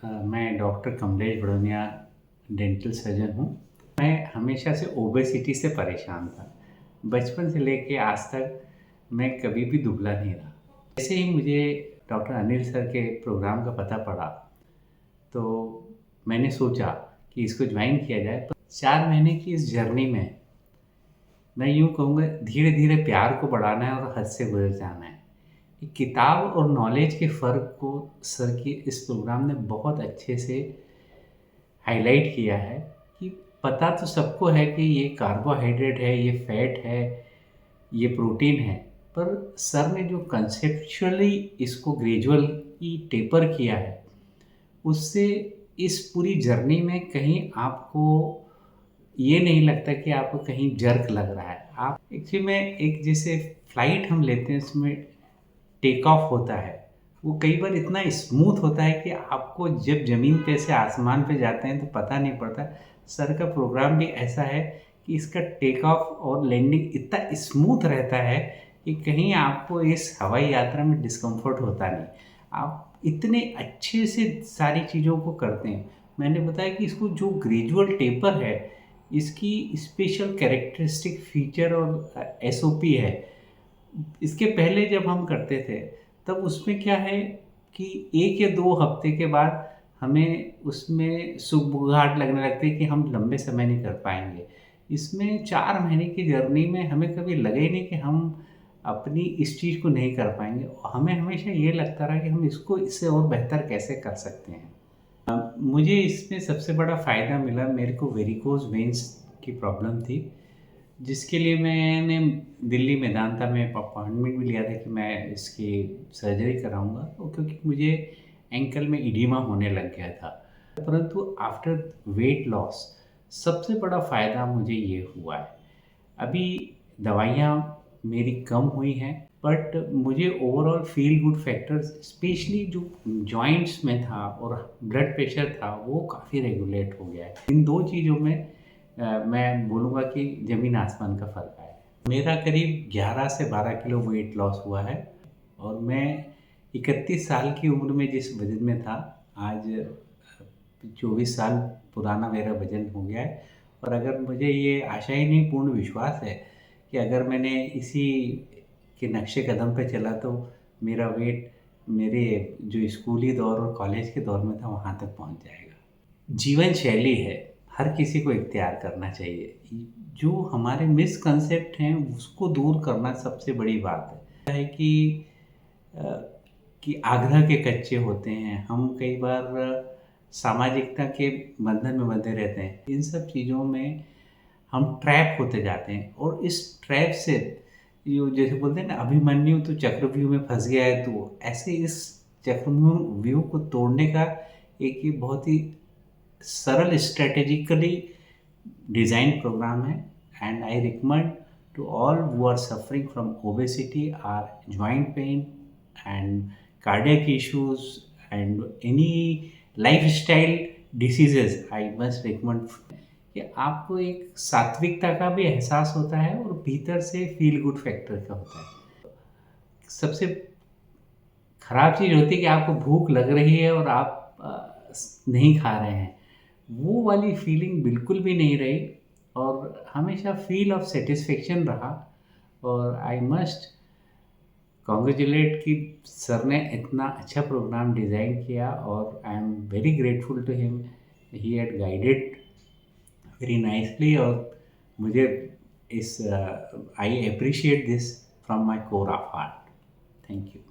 मैं doctor Kamlesh Badoniya dental surgeon हूँ। मैं हमेशा से ओबेसिटी से परेशान था। बचपन से लेके आज तक मैं कभी भी दुबला नहीं रहा। जैसे ही मुझे डॉक्टर अनिल सर के प्रोग्राम का पता पड़ा, तो मैंने सोचा कि इसको जॉइन किया जाए। पर 4 महीने की इस जर्नी में मैं यूँ कहूँगा धीरे-धीरे प्यार को बढ़ाना है और हद से गुज़र जाना है। ये किताब और नॉलेज के फ़र्क को सर के इस प्रोग्राम ने बहुत अच्छे से हाइलाइट किया है कि पता तो सबको है कि ये कार्बोहाइड्रेट है, ये फैट है, ये प्रोटीन है, पर सर ने जो कंसेप्चुअली इसको ग्रेजुअली टेपर किया है, उससे इस पूरी जर्नी में कहीं आपको ये नहीं लगता कि आपको कहीं जर्क लग रहा है। आप एक्चुअली में एक जैसे फ्लाइट हम लेते हैं, उसमें टेक ऑफ होता है, वो कई बार इतना स्मूथ होता है कि आपको जब ज़मीन पे से आसमान पे जाते हैं तो पता नहीं पड़ता। सर का प्रोग्राम भी ऐसा है कि इसका टेक ऑफ और लैंडिंग इतना स्मूथ रहता है कि कहीं आपको इस हवाई यात्रा में डिस्कम्फर्ट होता नहीं। आप इतने अच्छे से सारी चीज़ों को करते हैं। मैंने बताया कि इसको जो ग्रेजुअल टेपर है, इसकी स्पेशल कैरेक्टरिस्टिक फीचर और एसओपी है। इसके पहले जब हम करते थे, तब उसमें क्या है कि 1 या 2 हफ्ते के बाद हमें उसमें सुगबुगाहट लगने लगती है कि हम लंबे समय नहीं कर पाएँगे। इसमें 4 महीने की जर्नी में हमें कभी लगा ही नहीं कि हम अपनी इस चीज़ को नहीं कर पाएँगे। हमें हमेशा ये लगता रहा कि हम इसको इससे और बेहतर कैसे कर सकते हैं। मुझे इसमें सबसे बड़ा फ़ायदा मिला, मेरे को वेरिकोज़ वेन्स की प्रॉब्लम थी। जिसके लिए मैंने दिल्ली मेदांता में अपॉइंटमेंट भी लिया था कि मैं इसकी सर्जरी कराऊँगा, और क्योंकि मुझे एंकल में इडीमा होने लग गया था। परंतु आफ्टर वेट लॉस सबसे बड़ा फ़ायदा मुझे ये हुआ है। अभी दवाइयाँ मेरी कम हुई हैं, बट मुझे overall feel good factors specially जो जॉइंट्स में था और ब्लड प्रेशर था, वो काफ़ी रेगुलेट हो गया है। इन 2 चीज़ों में मैं बोलूँगा कि ज़मीन आसमान का फ़र्क आया है। मेरा करीब 11 से 12 किलो वेट लॉस हुआ है, और मैं 31 साल की उम्र में जिस वज़न में था, आज 24 साल पुराना मेरा वज़न हो गया है। और अगर मुझे ये आशा ही नहीं, पूर्ण विश्वास है कि अगर मैंने इसी के नक्शे कदम पे चला तो मेरा वेट मेरे जो स्कूली दौर और कॉलेज के दौर में था, वहाँ तक पहुँच जाएगा। जीवन शैली है, हर किसी को इख्तियार करना चाहिए। जो हमारे मिसकंसेप्ट हैं, उसको दूर करना सबसे बड़ी बात है कि अ, कि आग्रह के कच्चे होते हैं। हम कई बार सामाजिकता के बंधन में बंधे रहते हैं। इन सब चीज़ों में हम ट्रैप होते जाते हैं, और इस ट्रैप से यो जैसे बोलते हैं ना, अभिमन्यु तो चक्रव्यूह में फँस गया है, तो ऐसे इस चक्रव्यूह को तोड़ने का एक ये बहुत ही सरल स्ट्रैटेजिकली डिज़ाइन प्रोग्राम है। And I recommend to all who are suffering from obesity और joint pain and cardiac issues and any lifestyle diseases. I must recommend कि आपको एक सात्विकता का भी एहसास होता है, और भीतर से फील गुड फैक्टर का होता है। सबसे खराब चीज़ होती है कि आपको भूख लग रही है और आप नहीं खा रहे हैं, वो वाली फीलिंग बिल्कुल भी नहीं रही, और हमेशा फील ऑफ सैटिस्फैक्शन रहा। और आई मस्ट कॉन्ग्रेचुलेट कि सर ने इतना अच्छा प्रोग्राम डिज़ाइन किया, और I am very grateful to him. He had guided very nicely, और मुझे इस I appreciate this from my core of heart. Thank you.